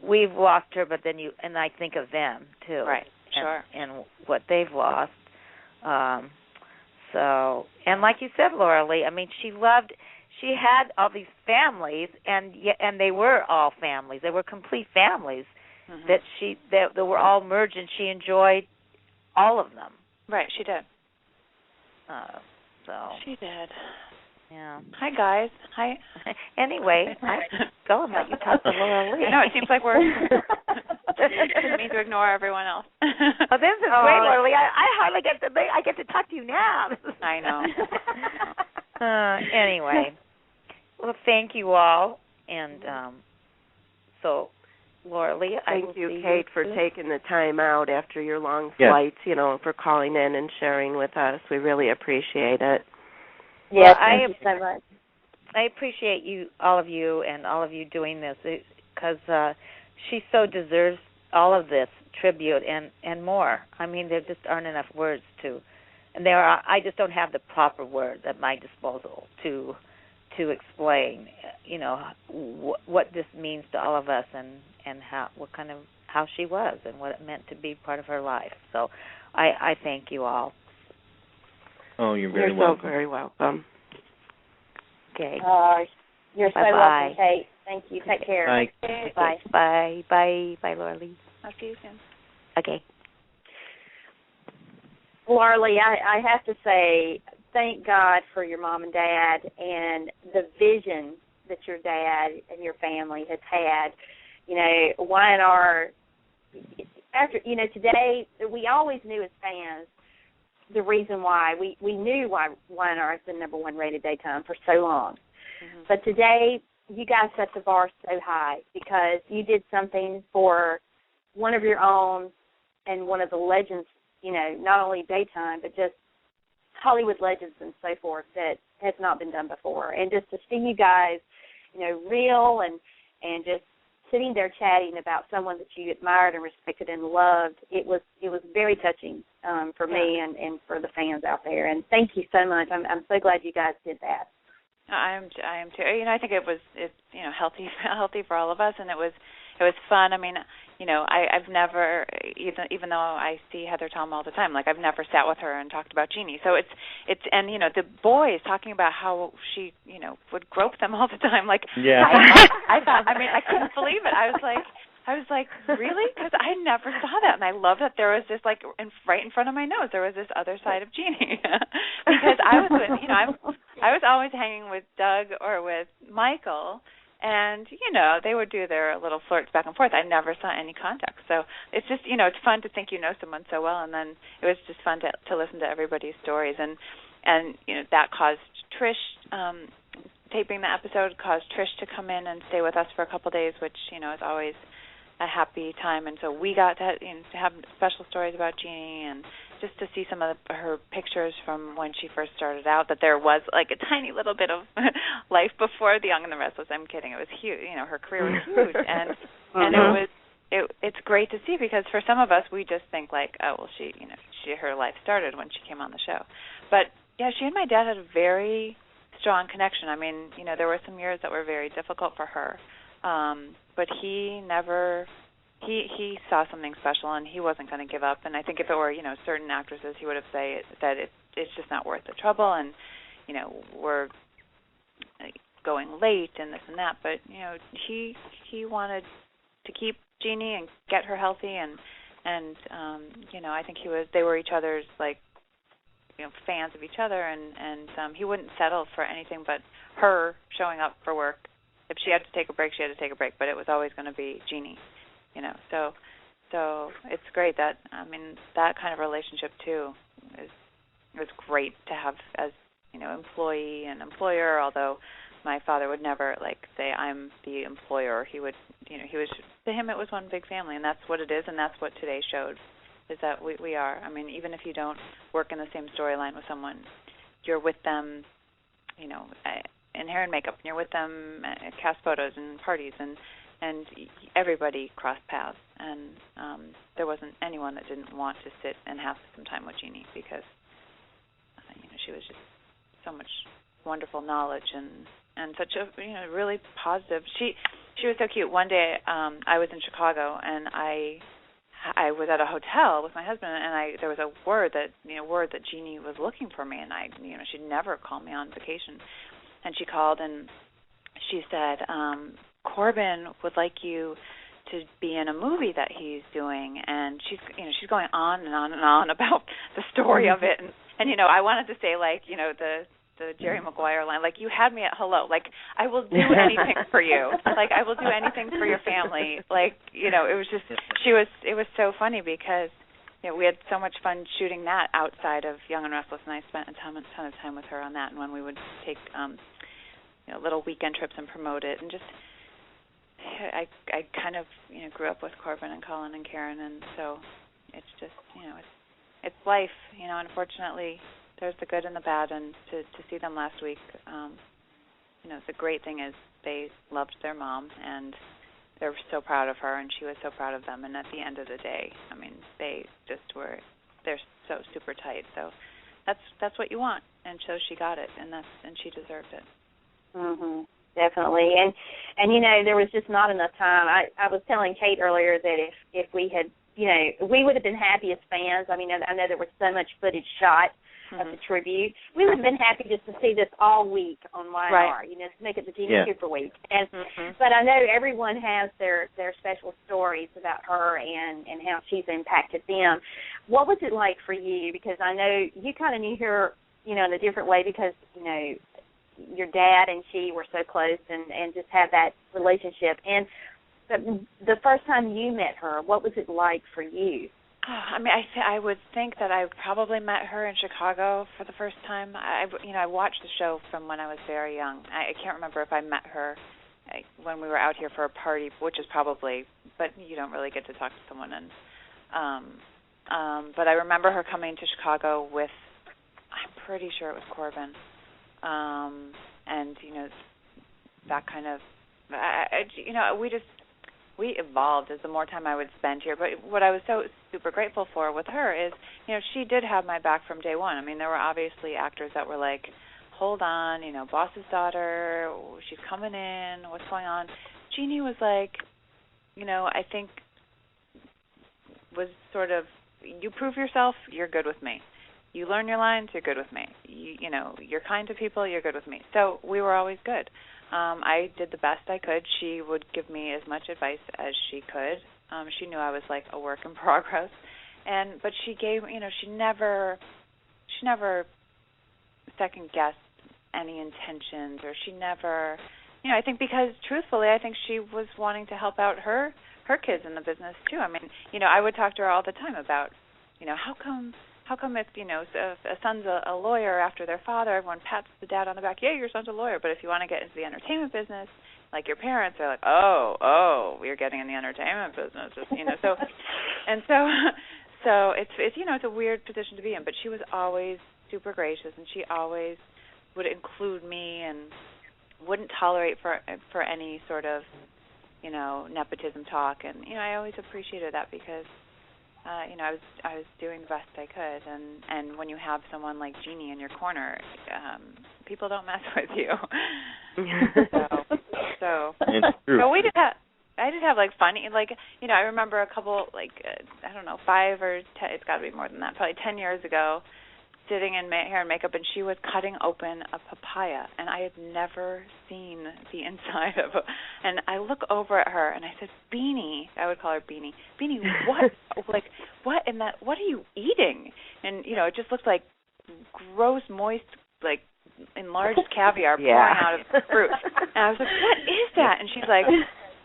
we've lost her, but then I think of them too, right? Sure. And what they've lost. So, and like you said, Lauralee, I mean, she had all these families, and they were all families. They were complete families that were all merged, and she enjoyed all of them. Right, she did. So she did. Yeah. Hi, guys. Hi. Anyway, go and let you talk to Lauralee. I know, it seems like we're didn't mean to ignore everyone else. Well, this is great, Lauralee. I hardly get to talk to you now. I know. Anyway, well, thank you all, and so Lauralee, thank you, Kate, for taking the time out after your long flights. You know, for calling in and sharing with us. We really appreciate it. Yes, thank you so much. I appreciate all of you doing this, because she so deserves all of this tribute and more. I mean, there just aren't enough words and I just don't have the proper words at my disposal to explain, you know, what this means to all of us and how she was and what it meant to be part of her life. So I thank you all. Oh, you're very welcome. So very welcome. Okay. You're so welcome, Kate. Thank you. Take care. Bye. Bye. Bye. Bye. Bye, Lauralee. I'll see you soon. Okay. Lauralee, I have to say, thank God for your mom and dad and the vision that your dad and your family has had. You know, Y&R, after, you know, today, we always knew as fans the reason why. We knew why Y&R has been #1 rated daytime for so long. Mm-hmm. But today, you guys set the bar so high because you did something for one of your own and one of the legends, you know, not only daytime, but just Hollywood legends and so forth that has not been done before. And just to see you guys, you know, real and just sitting there chatting about someone that you admired and respected and loved, it was very touching for me and for the fans out there. And thank you so much. I'm so glad you guys did that. I am too. You know, I think it's you know, healthy for all of us, and it was fun. I mean, you know, I've never, even though I see Heather Tom all the time, like I've never sat with her and talked about Jeannie. So it's and you know, the boys talking about how she, you know, would grope them all the time. Like, yeah. I thought, I mean, I couldn't believe it. I was like, really? Because I never saw that, and I love that there was this, like, right in front of my nose, there was this other side of Jeannie. Because I was always hanging with Doug or with Michael, and, you know, they would do their little flirts back and forth. I never saw any contact. So it's just, you know, it's fun to think you know someone so well, and then it was just fun to listen to everybody's stories. And you know, that caused Trish, taping the episode caused Trish to come in and stay with us for a couple of days, which, you know, is always a happy time. And so we got to, you know, to have special stories about Jeannie and just to see some of her pictures from when she first started out, that there was like a tiny little bit of life before The Young and the Restless. I'm kidding. It was huge. You know, her career was huge. And it's great to see, because for some of us, we just think like, oh, well, her life started when she came on the show. But yeah, she and my dad had a very strong connection. I mean, you know, there were some years that were very difficult for her. But he never, he saw something special, and he wasn't going to give up. And I think if it were, you know, certain actresses, he would have said that it's just not worth the trouble, and, you know, we're going late and this and that. But, you know, he wanted to keep Jeannie and get her healthy, and you know, I think they were each other's, like, you know, fans of each other, and he wouldn't settle for anything but her showing up for work. If she had to take a break, she had to take a break, but it was always going to be Jeannie, you know. So it's great that, I mean, that kind of relationship too is great to have as, you know, employee and employer. Although my father would never like say I'm the employer. He would, you know, to him it was one big family, and that's what it is, and that's what today showed, is that we are. I mean, even if you don't work in the same storyline with someone, you're with them, you know, in hair and makeup, and you're with them at cast photos and parties, and everybody crossed paths, and there wasn't anyone that didn't want to sit and have some time with Jeannie, because you know, she was just so much wonderful knowledge and such a really positive. She was so cute. One day I was in Chicago and I was at a hotel with my husband, and there was a word that Jeannie was looking for me, and she'd never call me on vacation, and she called and she said, Corbin would like you to be in a movie that he's doing, and she's going on and on and on about the story of it, and I wanted to say the Jerry Maguire line, you had me at hello, I will do anything for you, I will do anything for your family, it was just, it was so funny because, we had so much fun shooting that outside of Young and Restless, and I spent a ton of time with her on that, and when we would take, little weekend trips and promote it, and just, I kind of, grew up with Corbin and Colin and Karen, and so it's just, it's life, unfortunately. There's the good and the bad, and to see them last week, the great thing is they loved their mom, and they're so proud of her, and she was so proud of them. And at the end of the day, they just they're so super tight. So that's what you want, and so she got it, and she deserved it. Mhm. Definitely, and there was just not enough time. I was telling Kate earlier that if we had, we would have been happy as fans. I know there was so much footage shot of the tribute. We would have been happy just to see this all week on YNR, right. To make it the Jeanne Cooper week. And but I know everyone has their special stories about her and how she's impacted them. What was it like for you? Because I know you kind of knew her, in a different way because, your dad and she were so close and just had that relationship. And the first time you met her, what was it like for you? I would think that I probably met her in Chicago for the first time. I watched the show from when I was very young. I can't remember if I met her when we were out here for a party, which is probably, but you don't really get to talk to someone. But I remember her coming to Chicago with, I'm pretty sure it was Corbin, and that kind of, we evolved as the more time I would spend here. But what I was so super grateful for with her is, she did have my back from day one. There were obviously actors that were like, hold on, boss's daughter, she's coming in, what's going on? Jeannie was like, I think was sort of, you prove yourself, you're good with me. You learn your lines, you're good with me. You're kind to people, you're good with me. So we were always good. I did the best I could. She would give me as much advice as she could. She knew I was like a work in progress, but she gave, she never second guessed any intentions, or she never, I think because truthfully, I think she was wanting to help out her kids in the business too. I would talk to her all the time about, how come if, if a son's a lawyer after their father, everyone pats the dad on the back, yeah, your son's a lawyer, but if you want to get into the entertainment business, like your parents are like, oh, you're getting in the entertainment business, so it's it's a weird position to be in, but she was always super gracious, and she always would include me and wouldn't tolerate for any sort of, nepotism talk, and I always appreciated that because I was doing the best I could, and when you have someone like Jeannie in your corner, people don't mess with you. So it's true. But I did have like funny, I remember a couple, I don't know, 5 or 10, it's got to be more than that, probably 10 years ago, sitting in hair and makeup, and she was cutting open a papaya, and I had never seen the inside of it. And I look over at her, and I said, Beanie, I would call her Beanie, what, what in that, what are you eating? And, it just looked like gross, moist, enlarged caviar pouring out of the fruit. And I was like, what is that? And she's like,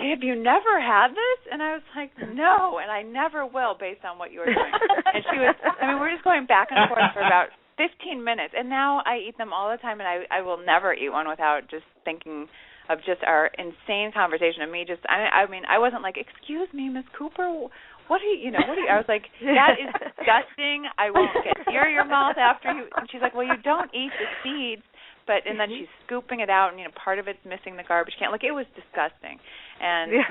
have you never had this? And I was like, no, and I never will based on what you were doing. And she was, we're just going back and forth for about 15 minutes. And now I eat them all the time, and I will never eat one without just thinking of just our insane conversation of me just, I wasn't like, excuse me, Miss Cooper, what are you, I was like, that is disgusting. I won't get near your mouth after you. And she's like, well, you don't eat the seeds. And then she's scooping it out, and, part of it's missing the garbage can. It was disgusting. And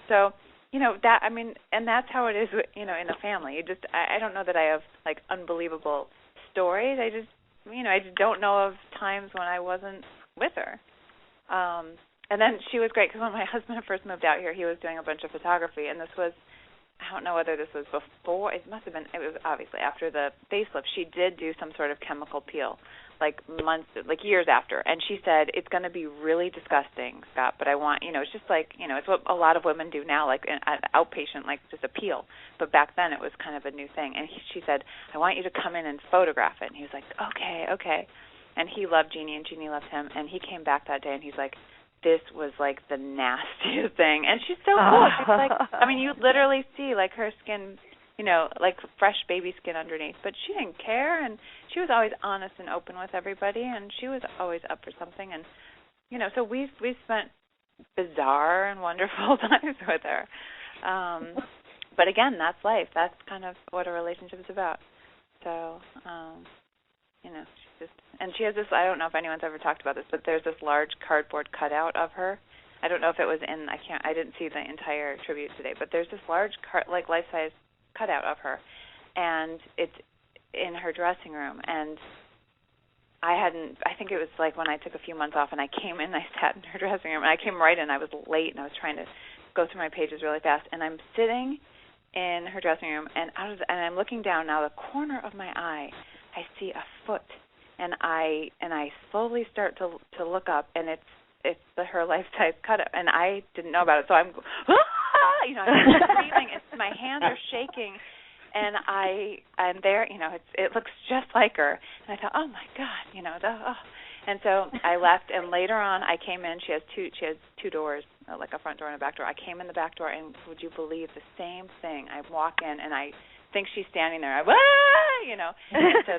so, that, and that's how it is, in a family. I don't know that I have, unbelievable stories. I just don't know of times when I wasn't with her. And then she was great because when my husband first moved out here, he was doing a bunch of photography, and this was, I don't know whether this was before, it must have been, it was obviously after the facelift. She did do some sort of chemical peel, like months, like years after, and she said, it's going to be really disgusting, Scott, but I want, it's just like, it's what a lot of women do now, like an outpatient, like just a peel, but back then it was kind of a new thing, and she said, I want you to come in and photograph it, and he was like, okay, and he loved Jeannie, and Jeannie loved him, and he came back that day, and he's like, this was like the nastiest thing. And she's so cool. She's like, I mean, you literally see like her skin, like fresh baby skin underneath. But she didn't care, and she was always honest and open with everybody, and she was always up for something. And, so we spent bizarre and wonderful times with her. But again, that's life. That's kind of what a relationship is about. So, and she has this, I don't know if anyone's ever talked about this, but there's this large cardboard cutout of her. I don't know if it was I didn't see the entire tribute today, but there's this large, life-size cutout of her, and it's in her dressing room, and I think it was like when I took a few months off, and I came in, I sat in her dressing room, and I came right in, I was late, and I was trying to go through my pages really fast, and I'm sitting in her dressing room, and I'm looking down now, the corner of my eye, I see a foot. And I slowly start to look up, and it's her life-size cutout, and I didn't know about it, so I'm I'm screaming, my hands are shaking, and I'm there, it looks just like her, and I thought, oh my God, and so I left, and later on I came in. She has two doors, like a front door and a back door. I came in the back door, and would you believe the same thing? I walk in, and I think she's standing there. And so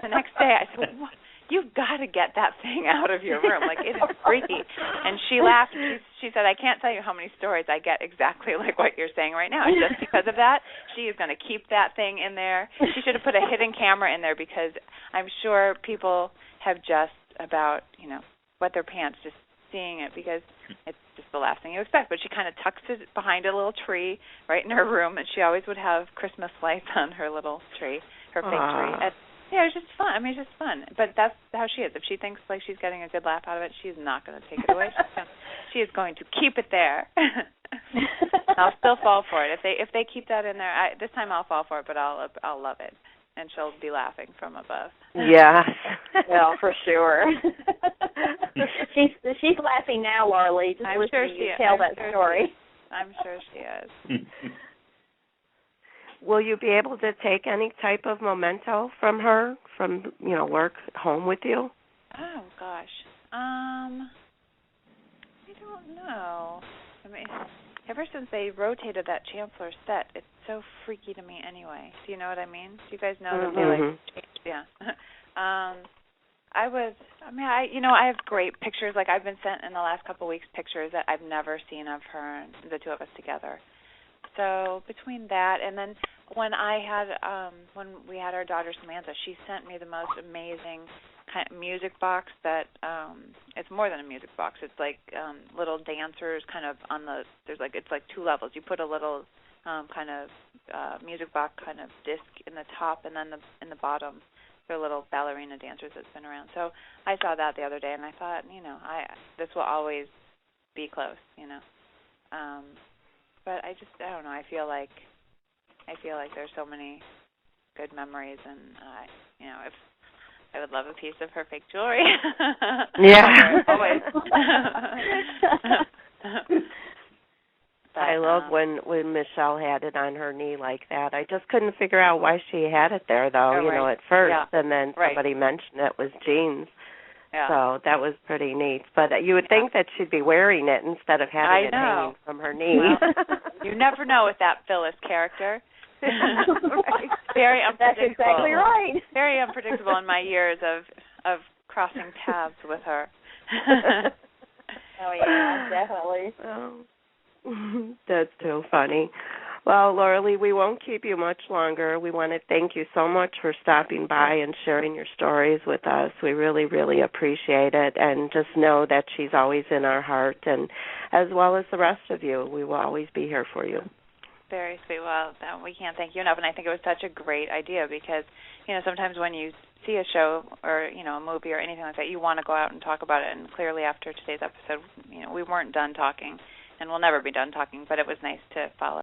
the next day I said, what? You've got to get that thing out of your room. Like, it is freaky. And she laughed. She said, I can't tell you how many stories I get exactly like what you're saying right now. And just because of that, she is going to keep that thing in there. She should have put a hidden camera in there, because I'm sure people have just about, wet their pants just seeing it, because it's just the last thing you expect. But she kind of tucks it behind a little tree right in her room, and she always would have Christmas lights on her little tree, her fake tree. And, it was just fun. I mean, it's just fun. But that's how she is. If she thinks like she's getting a good laugh out of it, she's not going to take it away. She is going to keep it there. I'll still fall for it. If they keep that in there, this time I'll fall for it, but I'll love it. And she'll be laughing from above. Yeah. Well, for sure. She's laughing now, LAURALEE, just listening to you tell that story. I'm sure she is. Will you be able to take any type of memento from her, from, work home with you? Oh, gosh. I don't know. I mean, ever since they rotated that Chancellor set, it's so freaky to me anyway. Do you know what I mean? Do you guys know that they, changed? Yeah. I have great pictures. Like, I've been sent in the last couple of weeks pictures that I've never seen of her and the two of us together. So between that, and then when we had our daughter Samantha, she sent me the most amazing kind of music box that it's more than a music box. It's like little dancers kind of it's like two levels. You put a little kind of music box kind of disc in the top, and then in the bottom they're little ballerina dancers that spin around. So I saw that the other day, and I thought, this will always be close, But I don't know. I feel like there's so many good memories, and if I would love a piece of her fake jewelry. Yeah. Always. But, I love when Michelle had it on her knee like that. I just couldn't figure out why she had it there, though. Right. At first, yeah. And then somebody mentioned it was jeans. Yeah. So that was pretty neat. But you would think that she'd be wearing it instead of having it hanging from her knee. Well, you never know with that Phyllis character. Very unpredictable. That's exactly right. Very unpredictable in my years of crossing paths with her. Oh, yeah, definitely. Oh, that's so funny. Well, LAURALEE, we won't keep you much longer. We want to thank you so much for stopping by and sharing your stories with us. We really, really appreciate it. And just know that she's always in our heart, and as well as the rest of you. We will always be here for you. Very sweet. Well, we can't thank you enough, and I think it was such a great idea because, sometimes when you see a show or, a movie or anything like that, you want to go out and talk about it, and clearly after today's episode, we weren't done talking, and we'll never be done talking, but it was nice to follow